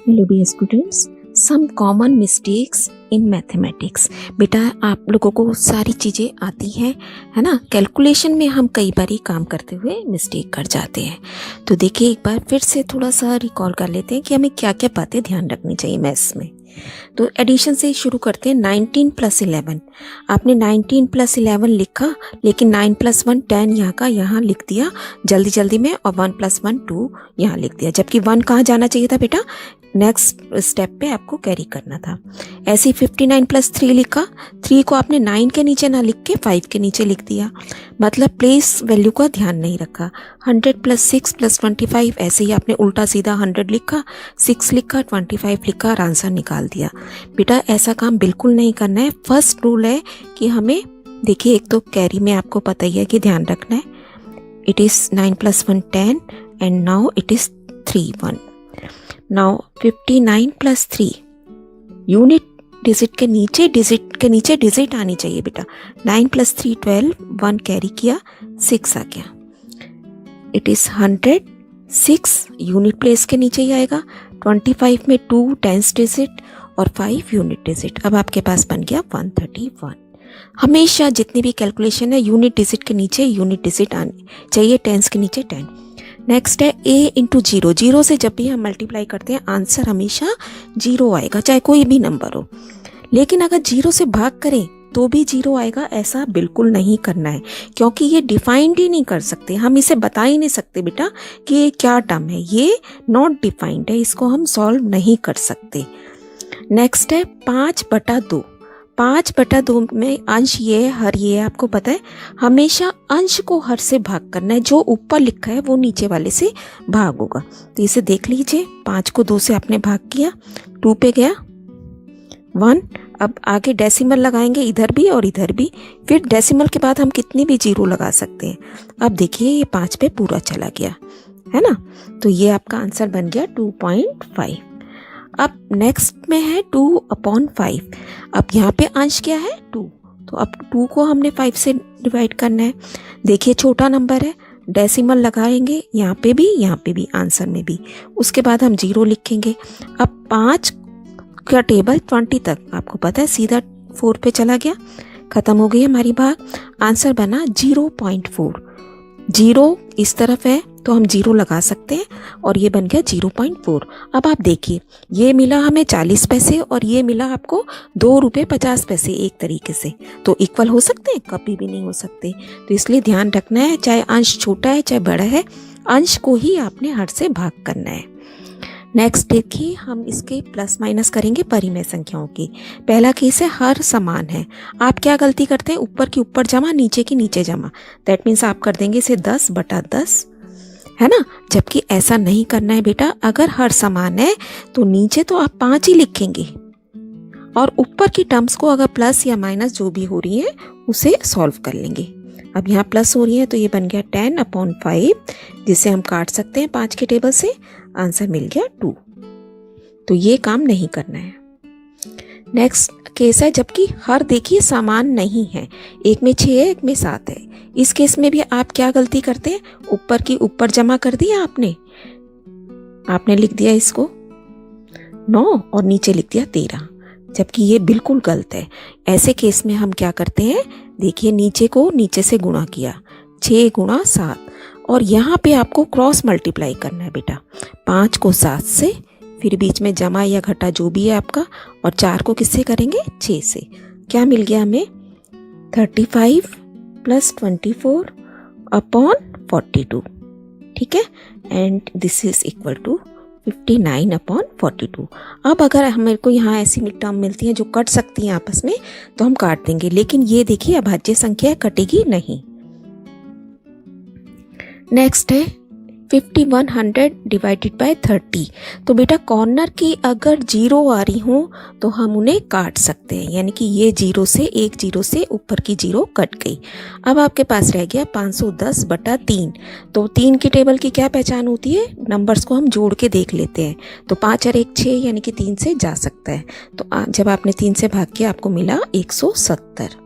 Hello dear students, some common mistakes in mathematics. बेटा आप लोगों को सारी चीज़ें आती हैं, है ना। कैलकुलेशन में हम कई बार काम करते हुए मिस्टेक कर जाते हैं। तो देखिए एक बार फिर से थोड़ा सा रिकॉल कर लेते हैं कि हमें क्या क्या बातें ध्यान रखनी चाहिए मैथ्स में। तो एडिशन से शुरू करते हैं। 19 + 11, आपने 19 + 11 लिखा, लेकिन 9 + 1 10 यहाँ का यहाँ लिख दिया जल्दी जल्दी में, और 1 + 1 2 यहाँ लिख दिया, जबकि 1 कहाँ जाना चाहिए था बेटा, नेक्स्ट स्टेप पे आपको कैरी करना था। ऐसे ही 59 + 3 लिखा, 3 को आपने 9 के नीचे ना लिख के 5 के नीचे लिख दिया, मतलब प्लेस वैल्यू का ध्यान नहीं रखा। 100 + 6 + 25, ऐसे ही आपने उल्टा सीधा 100 लिखा, 6 लिखा, 25 लिखा और आंसर निकाल दिया। बेटा ऐसा काम बिल्कुल नहीं करना है। फर्स्ट रूल है कि हमें, देखिए एक तो कैरी में आपको पता ही है कि ध्यान रखना है। It is 9 + 1 10 and now it is 3 1। Now 59 + 3, unit digit के नीचे डिजिट आनी चाहिए बेटा। 9 + 3 12, 1 कैरी किया, 6 आ गया। इट इज़ 106, यूनिट प्लेस के नीचे ही आएगा। 25 में 2 टेंस डिजिट और 5 यूनिट डिजिट, अब आपके पास बन गया 131। हमेशा जितनी भी कैलकुलेशन है यूनिट डिजिट के नीचे यूनिट डिजिट आनी चाहिए, टेंस के नीचे 10। नेक्स्ट है a × 0। 0 से जब भी हम मल्टीप्लाई करते हैं आंसर हमेशा 0 आएगा, चाहे कोई भी नंबर हो। लेकिन अगर 0 से भाग करें तो भी 0 आएगा, ऐसा बिल्कुल नहीं करना है, क्योंकि ये डिफाइंड ही नहीं कर सकते, हम इसे बता ही नहीं सकते बेटा कि ये क्या टर्म है, ये नॉट डिफाइंड है, इसको हम सॉल्व नहीं कर सकते। नेक्स्ट है 5/2। 5/2 में अंश ये हर ये आपको पता है, हमेशा अंश को हर से भाग करना है, जो ऊपर लिखा है वो नीचे वाले से भाग होगा। तो इसे देख लीजिए, 5 को 2 से आपने भाग किया, 2 पे गया 1। अब आगे डेसिमल लगाएंगे, इधर भी और इधर भी, फिर डेसिमल के बाद हम कितनी भी 0 लगा सकते हैं। अब देखिए ये 5 पे पूरा चला गया, है ना। तो ये आपका आंसर बन गया 2.5। अब नेक्स्ट में है 2/5। अब यहाँ पे अंश क्या है 2, तो अब 2 को हमने 5 से डिवाइड करना है। देखिए छोटा नंबर है, डेसिमल लगाएंगे यहाँ पे भी आंसर में भी, उसके बाद हम 0 लिखेंगे। अब 5 का टेबल 20 तक आपको पता है, सीधा 4 पे चला गया, खत्म हो गई हमारी भाग। आंसर बना 0.4। 0 इस तरफ है तो हम 0 लगा सकते हैं, और ये बन गया 0.4। अब आप देखिए ये मिला हमें 40 पैसे और ये मिला आपको 2 रुपये 50 पैसे, एक तरीके से तो इक्वल हो सकते हैं, कभी भी नहीं हो सकते। तो इसलिए ध्यान रखना है, चाहे अंश छोटा है चाहे बड़ा है, अंश को ही आपने हर से भाग करना है। नेक्स्ट देखिए हम इसके प्लस माइनस करेंगे परिमेय संख्याओं की। पहला केस है हर समान है। आप क्या गलती करते हैं, ऊपर की ऊपर जमा, नीचे की नीचे जमा, दैट मीन्स आप कर देंगे इसे 10/10, है ना। जबकि ऐसा नहीं करना है बेटा, अगर हर समान है तो नीचे तो आप 5 ही लिखेंगे, और ऊपर की टर्म्स को अगर प्लस या माइनस जो भी हो रही है उसे सॉल्व कर लेंगे। अब यहाँ प्लस हो रही है तो ये बन गया 10/5, जिसे हम काट सकते हैं 5 के टेबल से, आंसर मिल गया 2। तो ये काम नहीं करना है। नेक्स्ट केस है जबकि हर देखिए समान नहीं है, एक में 6 है एक में 7 है। इस केस में भी आप क्या गलती करते हैं, ऊपर की ऊपर जमा कर दिया आपने लिख दिया इसको 9 और नीचे लिख दिया 13, जबकि ये बिल्कुल गलत है। ऐसे केस में हम क्या करते हैं, देखिए नीचे को नीचे से गुणा किया, 6 × 7, और यहाँ पे आपको क्रॉस मल्टीप्लाई करना है बेटा। 5 को 7 से, फिर बीच में जमा या घटा जो भी है आपका, और 4 को किससे करेंगे 6 से। क्या मिल गया हमें 35 + 24/42, ठीक है, and this is equal to 59/42। अब अगर हमें को यहाँ ऐसी टर्म मिलती है जो कट सकती हैं आपस में तो हम काट देंगे, लेकिन ये देखिए अभाज्य संख्या कटेगी नहीं। नेक्स्ट है 5100 / 30। तो बेटा कॉर्नर की अगर 0 आ रही हो तो हम उन्हें काट सकते हैं, यानी कि ये 0 से, एक 0 से ऊपर की 0 कट गई। अब आपके पास रह गया 510/3। तो 3 की टेबल की क्या पहचान होती है, नंबर्स को हम जोड़ के देख लेते हैं। तो 5 और 1 6, यानी कि 3 से जा सकता है। तो जब आपने 3 से भाग किया आपको मिला 170।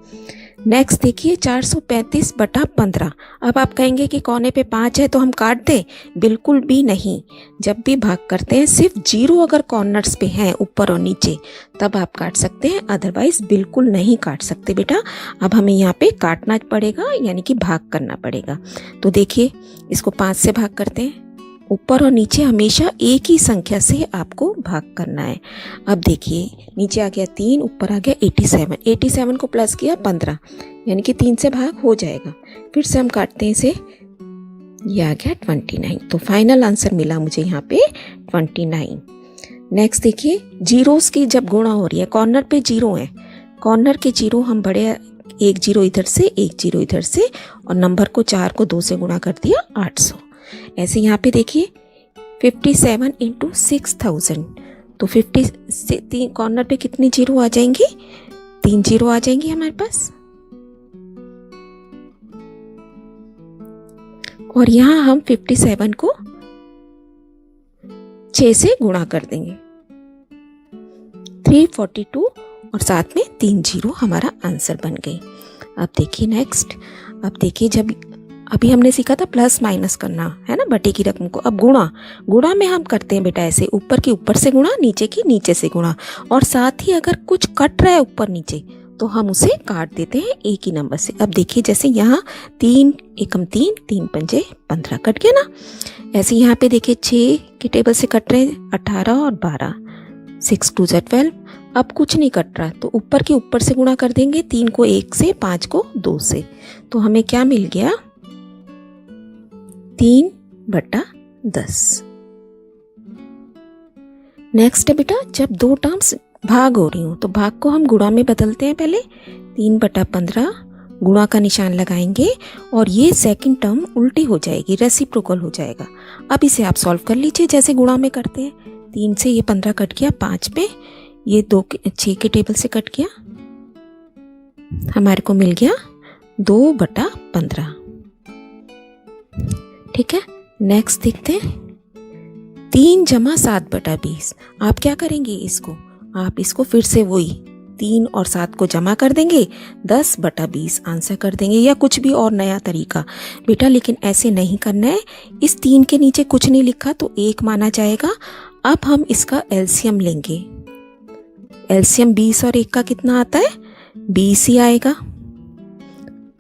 नेक्स्ट देखिए 435 बटा 15। अब आप कहेंगे कि कोने पे 5 है तो हम काट दें, बिल्कुल भी नहीं। जब भी भाग करते हैं सिर्फ 0 अगर कॉर्नर्स पे हैं ऊपर और नीचे तब आप काट सकते हैं, अदरवाइज बिल्कुल नहीं काट सकते बेटा। अब हमें यहाँ पे काटना पड़ेगा, यानी कि भाग करना पड़ेगा। तो देखिए इसको 5 से भाग करते हैं, ऊपर और नीचे हमेशा एक ही संख्या से आपको भाग करना है। अब देखिए नीचे आ गया 3, ऊपर आ गया 87, 87 को प्लस किया 15, यानी कि 3 से भाग हो जाएगा। फिर से हम काटते हैं इसे, ये आ गया 29। तो फाइनल आंसर मिला मुझे यहाँ पे 29। नेक्स्ट देखिए जीरोस की जब गुणा हो रही है, कॉर्नर पे 0 है, कॉर्नर के 0 हम बड़े, एक 0 इधर से एक 0 इधर से, और नंबर को 4 को 2 से गुणा कर दिया 800। ऐसे यहाँ पे देखिए 57 इंटू 6000, तो 50 से कॉर्नर पे कितनी 0 आ जाएंगी, 3 0 आ जाएंगी हमारे पास। और यहाँ हम 57 को 6 से गुणा कर देंगे, 342, और साथ में 3 0 हमारा आंसर बन गई। अब देखिए नेक्स्ट, अब देखिए जब अभी हमने सीखा था प्लस माइनस करना है ना बटे की रकम को, अब गुणा में हम करते हैं बेटा ऐसे, ऊपर की ऊपर से गुणा, नीचे की नीचे से गुणा, और साथ ही अगर कुछ कट रहा है ऊपर नीचे तो हम उसे काट देते हैं एक ही नंबर से। अब देखिए जैसे यहाँ 3 एकम 3, 3 पंजे 15 कट गया ना। ऐसे यहाँ पे देखिए 6 के टेबल से कट रहे हैं 18 और 12, 6 2 12। अब कुछ नहीं कट रहा तो ऊपर के ऊपर से गुणा कर देंगे, 3 को 1 से, 5 को 2 से, तो हमें क्या मिल गया 3 बटा 10। नेक्स्ट है बेटा जब दो टर्म्स भाग हो रही हो तो भाग को हम गुणा में बदलते हैं। पहले 3 बटा 15 गुणा का निशान लगाएंगे और ये सेकंड टर्म उल्टी हो जाएगी, रेसिप्रोकल हो जाएगा। अब इसे आप सॉल्व कर लीजिए जैसे गुणा में करते हैं। 3 से ये 15 कट गया, 5 पे ये 6 के टेबल से कट गया, हमारे को मिल गया 2 बटा 15। ठीक है, नेक्स्ट देखते हैं 3 जमा 7 बटा 20। आप क्या करेंगे इसको, आप इसको फिर से वही 3 और 7 को जमा कर देंगे, 10 बटा 20 आंसर कर देंगे, या कुछ भी और नया तरीका बेटा, लेकिन ऐसे नहीं करना है। इस 3 के नीचे कुछ नहीं लिखा तो 1 माना जाएगा। अब हम इसका एलसीएम लेंगे। एलसीएम 20 और 1 का कितना आता है, 20 ही आएगा।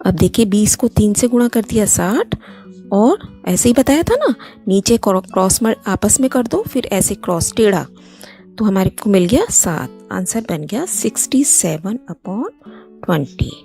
अब देखिए 20 को 3 से गुणा कर दिया 60, और ऐसे ही बताया था ना नीचे क्रॉस आपस में कर दो, फिर ऐसे क्रॉस टेढ़ा, तो हमारे को मिल गया 7। आंसर बन गया 67/20।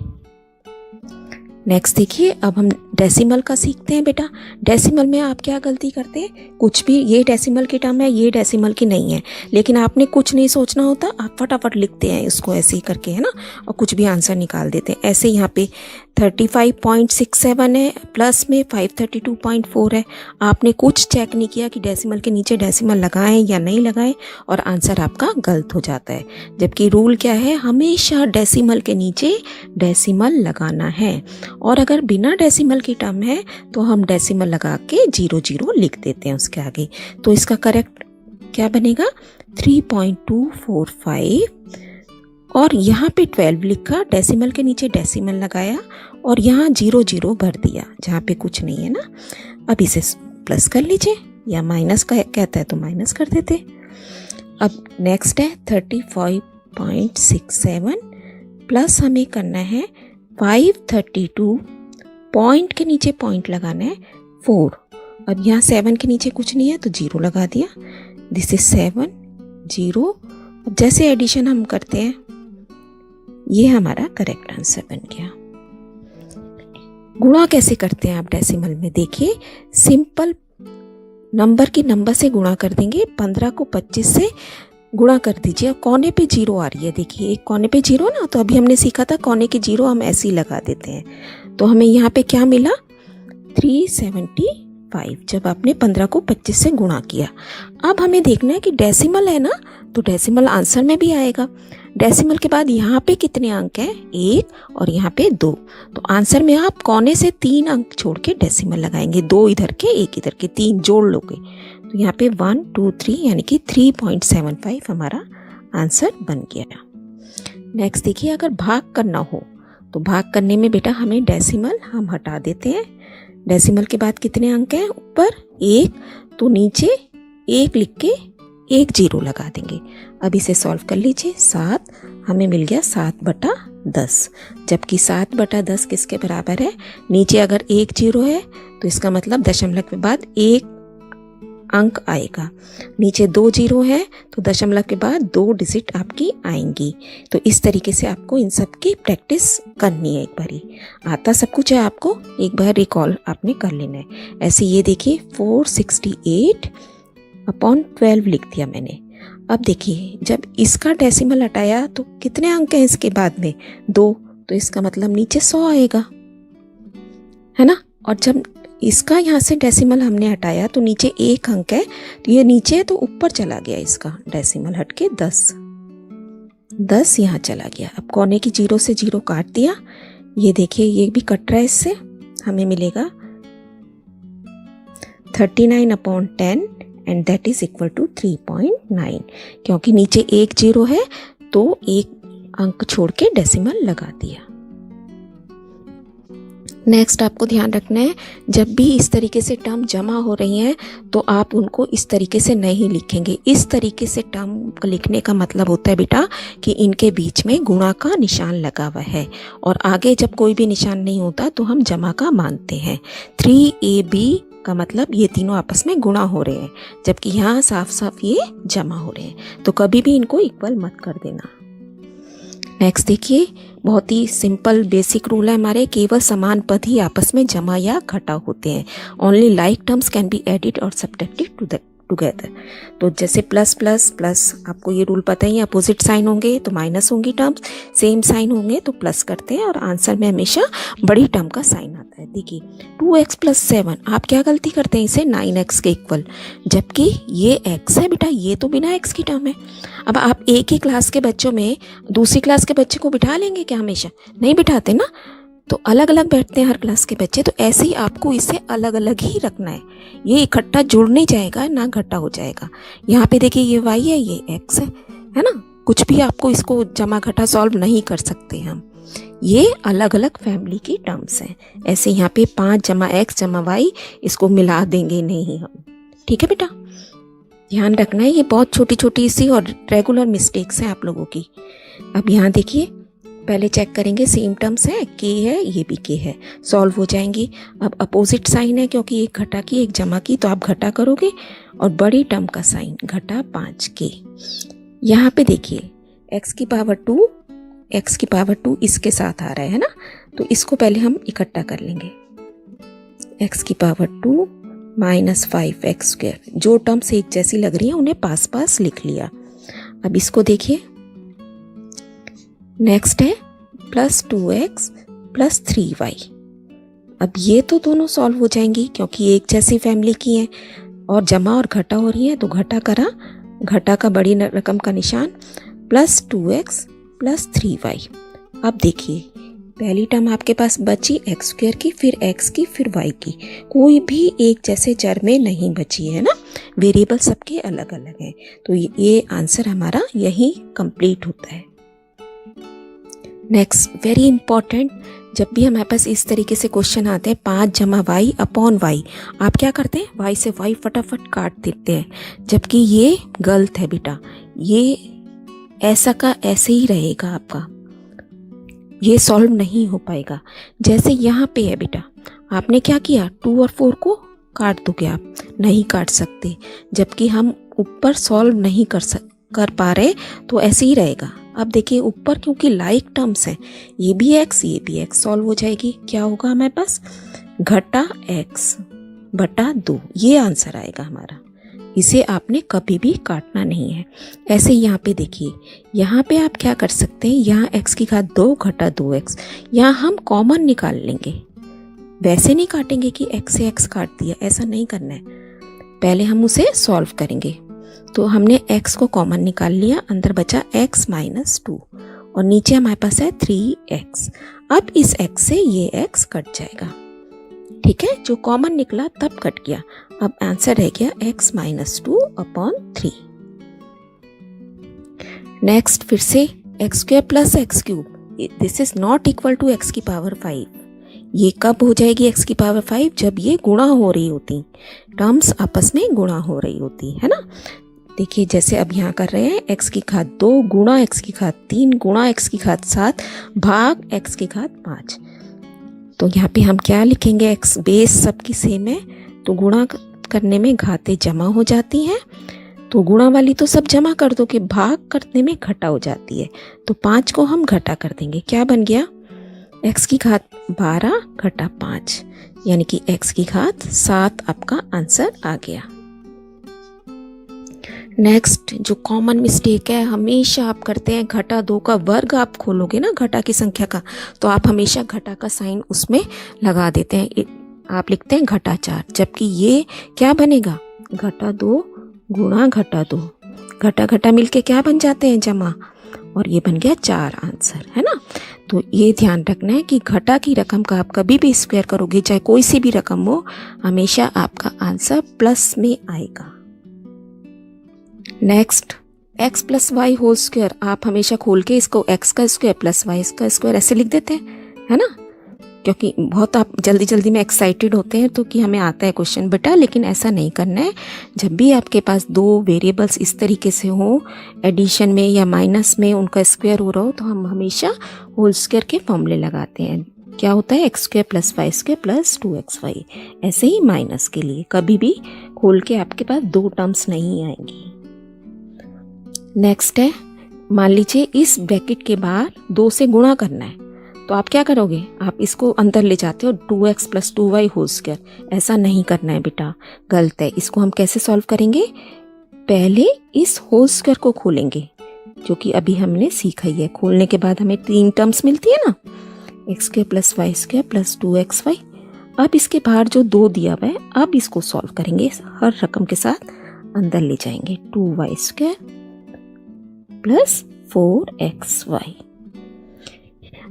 नेक्स्ट देखिए अब हम डेसिमल का सीखते हैं बेटा। डेसिमल में आप क्या गलती करते हैं, कुछ भी, ये डेसिमल की टर्म है, ये डेसिमल की नहीं है, लेकिन आपने कुछ नहीं सोचना होता, आप फटाफट लिखते हैं इसको ऐसे ही करके, है ना, और कुछ भी आंसर निकाल देते हैं। ऐसे यहाँ पे 35.67 है, प्लस में 532.4 है। आपने कुछ चेक नहीं किया कि डेसिमल के नीचे डेसिमल लगाएं या नहीं लगाएं, और आंसर आपका गलत हो जाता है। जबकि रूल क्या है, हमेशा डेसिमल के नीचे डेसिमल लगाना है, और अगर बिना डेसिमल की टर्म है तो हम डेसिमल लगा के 00 लिख देते हैं उसके आगे। तो इसका करेक्ट क्या बनेगा 3.245, और यहाँ पे 12 लिखा, डेसिमल के नीचे डेसिमल लगाया और यहाँ 00 भर दिया जहाँ पे कुछ नहीं है ना। अब इसे प्लस कर लीजिए, या माइनस का कहता है तो माइनस कर देते। अब नेक्स्ट है 35.67 प्लस हमें करना है 532, पॉइंट के नीचे पॉइंट लगाना है 4। अब यहाँ 7 के नीचे कुछ नहीं है तो 0 लगा दिया, दिस इज 7 0। अब जैसे एडिशन हम करते हैं ये हमारा करेक्ट आंसर बन गया। गुणा कैसे करते हैं आप डेसिमल में, देखिए सिंपल नंबर की नंबर से गुणा कर देंगे। 15 को 25 से गुणा कर दीजिए, कोने पे 0 आ रही है, देखिए एक कोने पे 0 ना, तो अभी हमने सीखा था कोने के 0 हम ऐसे ही लगा देते हैं। तो हमें यहाँ पे क्या मिला 375, जब आपने 15 को 25 से गुणा किया। अब हमें देखना है कि डेसिमल है ना, तो डेसिमल आंसर में भी आएगा। डेसिमल के बाद यहाँ पे कितने अंक हैं, 1 और यहाँ पे 2, तो आंसर में आप कोने से 3 अंक छोड़ के डेसिमल लगाएंगे, 2 इधर के 1 इधर के, 3 जोड़ लोगे तो यहाँ पे 1 2 3 यानी कि 3.75 हमारा आंसर बन गया। नेक्स्ट देखिए अगर भाग करना हो तो भाग करने में बेटा हमें डेसिमल हम हटा देते हैं। डेसिमल के बाद कितने अंक हैं? ऊपर 1, तो नीचे 1 लिख के 1 0 लगा देंगे। अब इसे सॉल्व कर लीजिए। 7 हमें मिल गया 7/10, जबकि 7/10 किसके बराबर है? नीचे अगर 1 0 है तो इसका मतलब दशमलव के बाद 1 अंक आएगा। नीचे 2 0 है तो दशमलव के बाद 2 डिजिट आपकी आएंगी। तो इस तरीके से आपको इन सब की प्रैक्टिस करनी है। एक बारी आता सब कुछ है, आपको एक बार रिकॉल आपने कर लेना है। ऐसे ये देखिए 468/12 लिख दिया मैंने। अब देखिए जब इसका डेसिमल हटाया तो कितने अंक हैं इसके बाद में? 2, तो इसका मतलब नीचे 100 आएगा, है ना। और जब इसका यहाँ से डेसिमल हमने हटाया तो नीचे 1 अंक है, तो ये नीचे है तो ऊपर चला गया, इसका डेसिमल हट के 10 यहाँ चला गया। अब कोने की 0 से 0 काट दिया। ये देखिए ये भी कट रहा है, इससे हमें मिलेगा 39/10 and that is equal to 3.9। क्योंकि नीचे 1 0 है तो 1 अंक छोड़ के डेसिमल लगा दिया। नेक्स्ट आपको ध्यान रखना है, जब भी इस तरीके से टर्म जमा हो रही हैं तो आप उनको इस तरीके से नहीं लिखेंगे। इस तरीके से टर्म लिखने का मतलब होता है बेटा कि इनके बीच में गुणा का निशान लगा हुआ है, और आगे जब कोई भी निशान नहीं होता तो हम जमा का मानते हैं। 3AB का मतलब ये तीनों आपस में गुणा हो रहे हैं, जबकि यहाँ साफ साफ ये जमा हो रहे हैं। तो कभी भी इनको इक्वल मत कर देना। नेक्स्ट देखिए, बहुत ही सिंपल बेसिक रूल है हमारे, केवल समान पद ही आपस में जमा या घटा होते हैं। Only like terms can be added और सब्ट्रैक्टेड टुगेदर। तो जैसे प्लस प्लस प्लस, आपको ये रूल पता ही है, अपोजिट साइन होंगे तो माइनस होंगी टर्म्स, सेम साइन होंगे तो प्लस करते हैं, और आंसर में हमेशा बड़ी टर्म का साइन आता है। देखिए 2x + 7, आप क्या गलती करते हैं इसे 9x के इक्वल, जबकि ये x है बेटा, ये तो बिना x की टर्म है। अब आप एक ही क्लास के बच्चों में दूसरी क्लास के बच्चे को बिठा लेंगे क्या? हमेशा नहीं बिठाते ना, तो अलग अलग बैठते हैं हर क्लास के बच्चे। तो ऐसे ही आपको इसे अलग अलग ही रखना है, ये इकट्ठा जुड़ नहीं जाएगा ना घटा हो जाएगा। यहाँ पे देखिए ये y है, ये x है ना। कुछ भी आपको इसको जमा घटा सॉल्व नहीं कर सकते हम, ये अलग अलग फैमिली की टर्म्स हैं। ऐसे यहाँ पे 5 + x + y, इसको मिला देंगे नहीं हम, ठीक है बेटा, ध्यान रखना है। ये बहुत छोटी छोटी सी और रेगुलर मिस्टेक्स हैं आप लोगों की। अब यहाँ देखिए पहले चेक करेंगे, सेम टर्म्स है, k है, ये भी k है, सॉल्व हो जाएंगी। अब अपोजिट साइन है, क्योंकि एक घटा की एक जमा की, तो आप घटा करोगे, और बड़ी टर्म का साइन घटा 5k। यहाँ पे देखिए x की पावर 2 इसके साथ आ रहा है ना, तो इसको पहले हम इकट्ठा कर लेंगे। x की पावर 2 - 5x², जो टर्म्स एक जैसी लग रही हैं उन्हें पास पास लिख लिया। अब इसको देखिए, नेक्स्ट है +2x + 3y। अब ये तो दोनों सॉल्व हो जाएंगी क्योंकि एक जैसी फैमिली की हैं, और जमा और घटा हो रही है, तो घटा करा, घटा का बड़ी रकम का निशान, +2x + 3y। अब देखिए पहली टर्म आपके पास बची x² की, फिर x की, फिर y की, कोई भी एक जैसे चर में नहीं बची है ना, वेरिएबल सबके अलग अलग हैं। तो ये आंसर हमारा यही कंप्लीट होता है। नेक्स्ट वेरी इंपॉर्टेंट, जब भी हमारे पास इस तरीके से क्वेश्चन आते हैं 5 + y/y, आप क्या करते हैं? y से y फटाफट काट देते हैं, जबकि ये गलत है बेटा। ये ऐसा का ऐसे ही रहेगा आपका, ये सॉल्व नहीं हो पाएगा। जैसे यहाँ पे है बेटा, आपने क्या किया, 2 और 4 को काट दोगे, आप नहीं काट सकते, जबकि हम ऊपर सॉल्व नहीं कर पा रहे, तो ऐसे ही रहेगा। अब देखिए ऊपर क्योंकि लाइक टर्म्स हैं, ये भी x ये भी x, सॉल्व हो जाएगी। क्या होगा हमारे पास? घटा x/2, ये आंसर आएगा हमारा। इसे आपने कभी भी काटना नहीं है। ऐसे यहाँ पे देखिए, यहाँ पे आप क्या कर सकते हैं, यहाँ x की घात 2 घटा 2x, यहाँ हम कॉमन निकाल लेंगे। वैसे नहीं काटेंगे कि x से x काट दिया, ऐसा नहीं करना है, पहले हम उसे सॉल्व करेंगे। तो हमने x को कॉमन निकाल लिया, अंदर बचा x - 2, और नीचे हमारे पास है 3x। अब इस x से ये x कट जाएगा, ठीक है, जो कॉमन निकला तब कट गया। अब आंसर रह गया x - 2/3। नेक्स्ट फिर से x² + x³ this is not equal to X की पावर 5। ये कब हो जाएगी एक्स की पावर 5? जब ये गुणा हो रही होती, टर्म्स आपस में गुणा हो रही होती है ना। देखिए जैसे अब यहाँ कर रहे हैं एक्स की घात 2 गुणा एक्स की घात 3 गुणा एक्स की घात 7 भाग एक्स की घात 5। तो यहाँ पे हम क्या लिखेंगे, एक्स बेस सबकी सेम है तो गुणा करने में घातें जमा हो जाती हैं, तो गुणा वाली तो सब जमा कर दो कि भाग करने में घटा हो जाती है। तो 5 को हम घटा कर देंगे, क्या बन गया, एक्स की घात 12 घटा 5 यानी कि एक्स की घात 7 आपका आंसर आ गया। नेक्स्ट जो कॉमन मिस्टेक है हमेशा आप करते हैं, घटा 2 का वर्ग आप खोलोगे ना घटा की संख्या का, तो आप हमेशा घटा का साइन उसमें लगा देते हैं, आप लिखते हैं घटा 4, जबकि ये क्या बनेगा, घटा 2 गुणा घटा 2, घटा घटा मिलके क्या बन जाते हैं, जमा, और ये बन गया 4 आंसर, है ना। तो ये ध्यान रखना है कि घटा की रकम का आप कभी भी स्क्वायर करोगे, चाहे कोई सी भी रकम हो, हमेशा आपका आंसर प्लस में आएगा। Next x plus Y whole square, आप हमेशा खोल के इसको x का स्क्वायर प्लस वाई का स्क्वायर ऐसे लिख देते हैं, है ना, क्योंकि बहुत आप जल्दी जल्दी में एक्साइटेड होते हैं तो कि हमें आता है क्वेश्चन, बेटा लेकिन ऐसा नहीं करना है। जब भी आपके पास दो वेरिएबल्स इस तरीके से हो, एडिशन में या माइनस में उनका स्क्वायर हो रहा हो, तो हम हमेशा होल स्क्वायर के फॉर्मूले लगाते हैं। क्या होता है, X square plus Y square plus 2xy। ऐसे ही माइनस के लिए कभी भी खोल के आपके पास दो टर्म्स नहीं आएंगी। नेक्स्ट है, मान लीजिए इस ब्रैकेट के बाहर 2 से गुणा करना है, तो आप क्या करोगे, आप इसको अंदर ले जाते हो 2x plus 2y whole square. ऐसा नहीं करना है बेटा, गलत है। इसको हम कैसे सॉल्व करेंगे, पहले इस होल स्क्वायर को खोलेंगे, जो कि अभी हमने सीखा ही है। खोलने के बाद हमें 3 टर्म्स मिलती है ना, X square plus Y square plus 2xy। अब इसके बाहर जो 2 दिया हुआ है, अब इसको सॉल्व करेंगे, हर रकम के साथ अंदर ले जाएंगे, 2y स्क्वायर प्लस 4xy।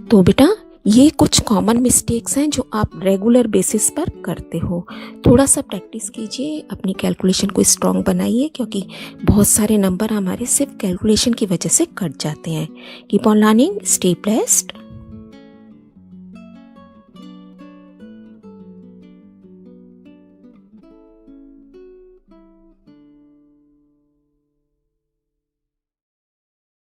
तो बेटा ये कुछ कॉमन मिस्टेक्स हैं जो आप रेगुलर बेसिस पर करते हो। थोड़ा सा प्रैक्टिस कीजिए, अपनी कैलकुलेशन को स्ट्रॉन्ग बनाइए, क्योंकि बहुत सारे नंबर हमारे सिर्फ कैलकुलेशन की वजह से कट जाते हैं। Keep on learning, stay blessed.